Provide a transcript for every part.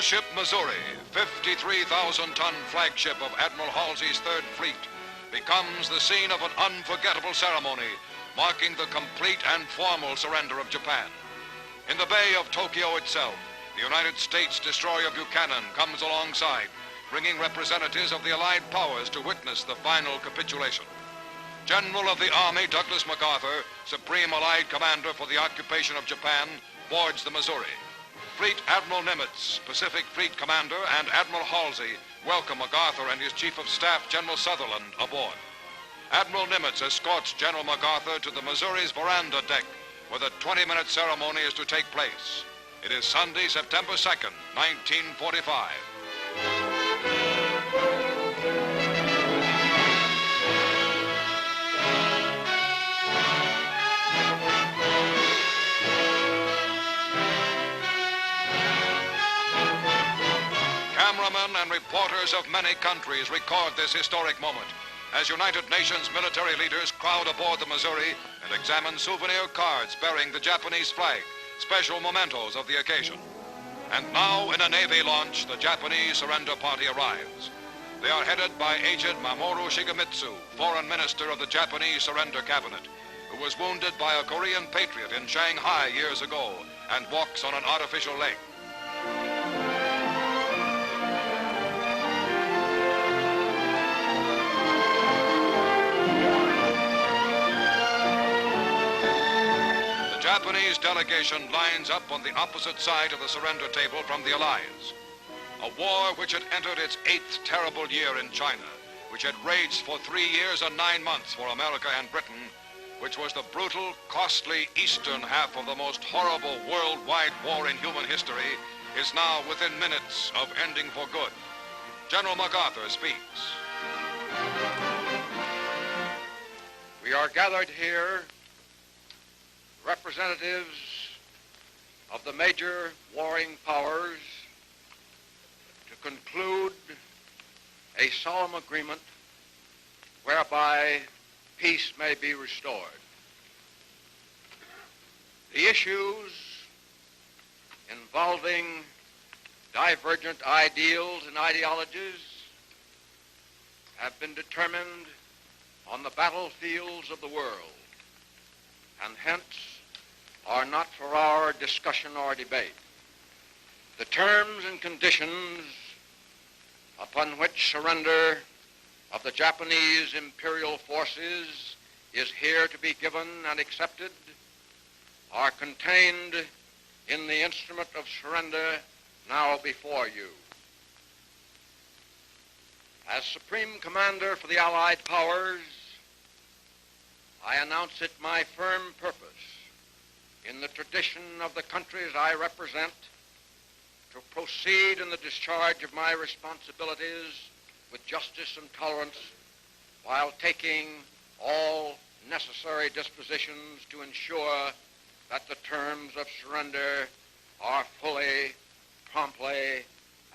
Battleship Missouri, 53,000-ton flagship of Admiral Halsey's Third Fleet, becomes the scene of an unforgettable ceremony marking the complete and formal surrender of Japan. In the Bay of Tokyo itself, the United States destroyer Buchanan comes alongside, bringing representatives of the Allied powers to witness the final capitulation. General of the Army Douglas MacArthur, Supreme Allied Commander for the occupation of Japan, boards the Missouri. Fleet Admiral Nimitz, Pacific Fleet Commander, and Admiral Halsey welcome MacArthur and his Chief of Staff, General Sutherland, aboard. Admiral Nimitz escorts General MacArthur to the Missouri's veranda deck, where the 20-minute ceremony is to take place. It is Sunday, September 2nd, 1945. Cameramen and reporters of many countries record this historic moment as United Nations military leaders crowd aboard the Missouri and examine souvenir cards bearing the Japanese flag, special mementos of the occasion. And now, in a Navy launch, the Japanese surrender party arrives. They are headed by Agent Mamoru Shigemitsu, Foreign Minister of the Japanese Surrender Cabinet, who was wounded by a Korean patriot in Shanghai years ago and walks on an artificial leg. The Japanese delegation lines up on the opposite side of the surrender table from the Allies. A war which had entered its 8th terrible year in China, which had raged for 3 years and 9 months for America and Britain, which was the brutal, costly eastern half of the most horrible worldwide war in human history, is now within minutes of ending for good. General MacArthur speaks. We are gathered here, representatives of the major warring powers, to conclude a solemn agreement whereby peace may be restored. The issues involving divergent ideals and ideologies have been determined on the battlefields of the world, and hence are not for our discussion or debate. The terms and conditions upon which surrender of the Japanese imperial forces is here to be given and accepted are contained in the instrument of surrender now before you. As Supreme Commander for the Allied Powers, I announce it my firm purpose, in the tradition of the countries I represent, to proceed in the discharge of my responsibilities with justice and tolerance, while taking all necessary dispositions to ensure that the terms of surrender are fully, promptly,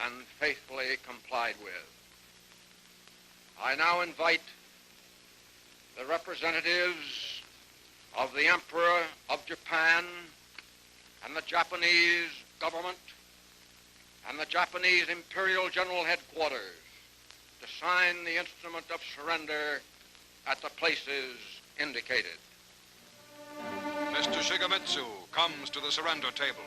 and faithfully complied with. I now invite the representatives of the Emperor of Japan and the Japanese government and the Japanese Imperial General Headquarters to sign the instrument of surrender at the places indicated. Mr. Shigemitsu comes to the surrender table.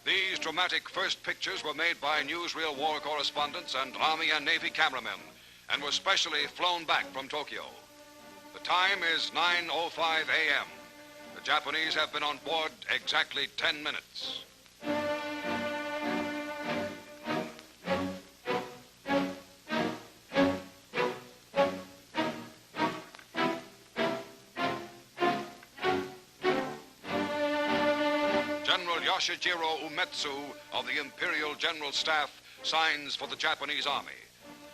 These dramatic first pictures were made by newsreel war correspondents and Army and Navy cameramen and were specially flown back from Tokyo. The time is 9:05 a.m. The Japanese have been on board exactly 10 minutes. General Yoshijiro Umezo of the Imperial General Staff signs for the Japanese Army.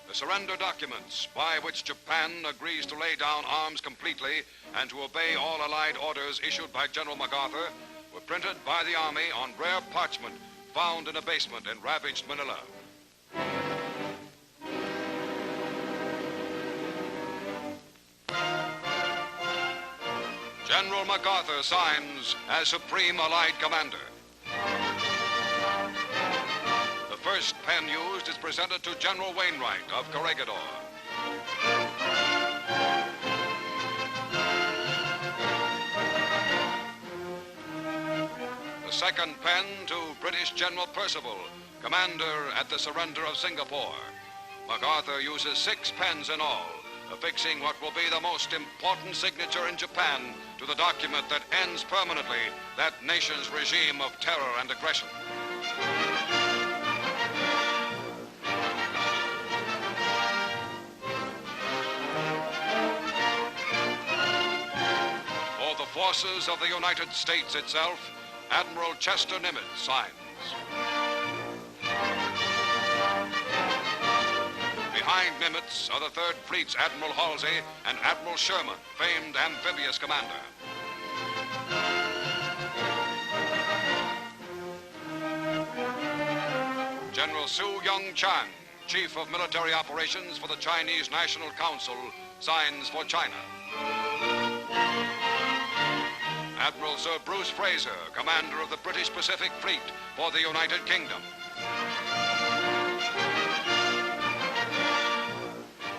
The surrender documents by which Japan agrees to lay down arms completely and to obey all Allied orders issued by General MacArthur were printed by the Army on rare parchment found in a basement in ravaged Manila. General MacArthur signs as Supreme Allied Commander. The first pen used is presented to General Wainwright of Corregidor. The second pen to British General Percival, commander at the surrender of Singapore. MacArthur uses 6 pens in all, affixing what will be the most important signature in Japan to the document that ends permanently that nation's regime of terror and aggression. For the forces of the United States itself, Admiral Chester Nimitz signs. Behind Nimitz are the Third Fleet's Admiral Halsey and Admiral Sherman, famed amphibious commander. General Su Young Chang, Chief of Military Operations for the Chinese National Council, signs for China. Admiral Sir Bruce Fraser, commander of the British Pacific Fleet for the United Kingdom.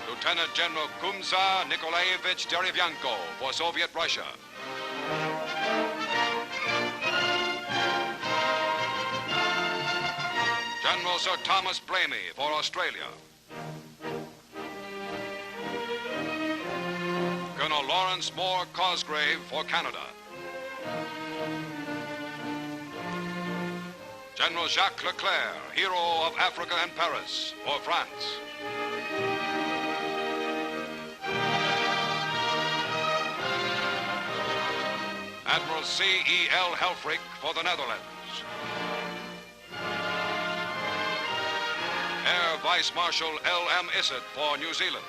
Lieutenant General Kuzma Nikolaevich Derevyanko for Soviet Russia. General Sir Thomas Blamey for Australia. Colonel Lawrence Moore Cosgrave for Canada. General Jacques LeClerc, hero of Africa and Paris, for France. Admiral C.E.L. Helfrich for the Netherlands. Air Vice Marshal L.M. Isitt for New Zealand.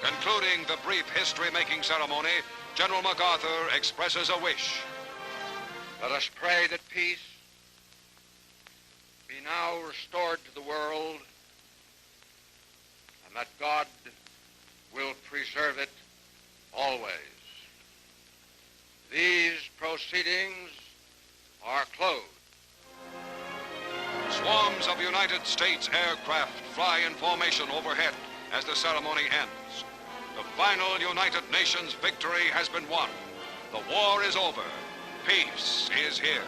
Concluding the brief history-making ceremony, General MacArthur expresses a wish. Let us pray that peace be now restored to the world and that God will preserve it always. These proceedings are closed. Swarms of United States aircraft fly in formation overhead as the ceremony ends. The final United Nations victory has been won. The war is over. Peace is here.